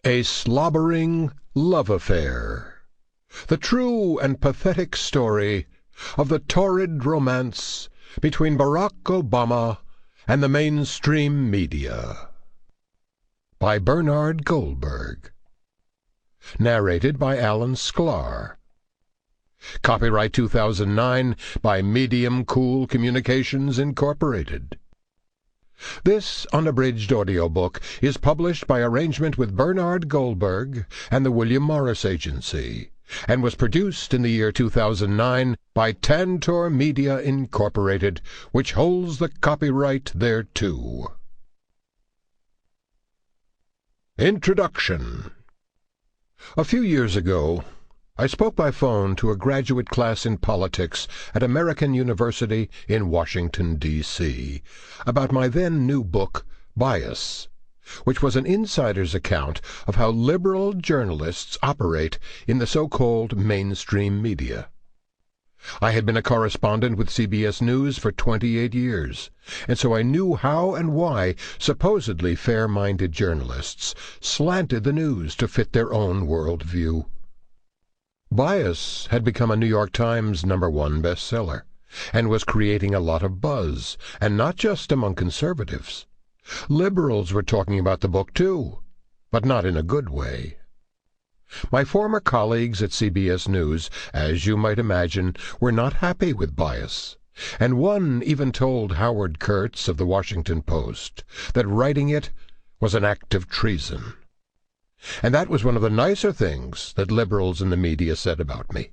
A Slobbering Love Affair. The true and pathetic story of the torrid romance between Barack Obama and the mainstream media. By Bernard Goldberg. Narrated by Sklar. Copyright 2009 by Medium Cool Communications Incorporated. This unabridged audiobook is published by arrangement with Bernard Goldberg and the William Morris Agency, and was produced in the year 2009 by Tantor Media Incorporated, which holds the copyright thereto. Introduction. A few years ago, I spoke by phone to a graduate class in politics at American University in Washington, D.C., about my then new book, Bias, which was an insider's account of how liberal journalists operate in the so-called mainstream media. I had been a correspondent with CBS News for 28 years, and so I knew how and why supposedly fair-minded journalists slanted the news to fit their own worldview. Bias had become a New York Times #1 bestseller, and was creating a lot of buzz, and not just among conservatives. Liberals were talking about the book too, but not in a good way. My former colleagues at CBS News, as you might imagine, were not happy with Bias, and one even told Howard Kurtz of the Washington Post that writing it was an act of treason. And that was one of the nicer things that liberals in the media said about me.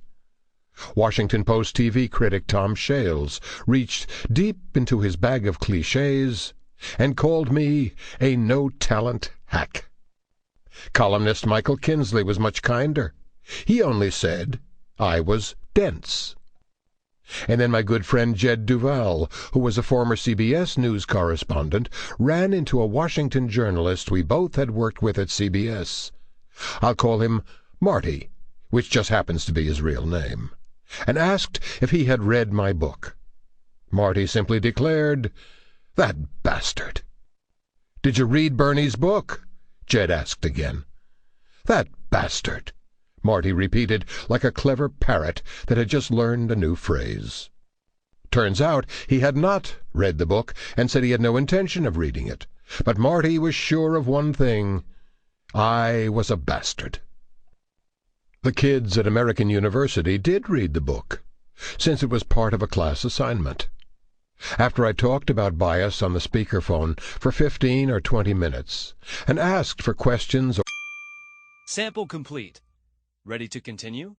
Washington Post TV critic Tom Shales reached deep into his bag of cliches and called me a no-talent hack. Columnist Michael Kinsley was much kinder. He only said I was dense. And then my good friend Jed Duval, who was a former CBS News correspondent, ran into a Washington journalist we both had worked with at CBS. I'll call him Marty, which just happens to be his real name, and asked if he had read my book. Marty simply declared, "That bastard." "Did you read Bernie's book?" Jed asked again. "That bastard," Marty repeated like a clever parrot that had just learned a new phrase. Turns out he had not read the book and said he had no intention of reading it. But Marty was sure of one thing: I was a bastard. The kids at American University did read the book, since it was part of a class assignment. After I talked about Bias on the speakerphone for 15 or 20 minutes and asked for questions. Sample complete. Ready to continue?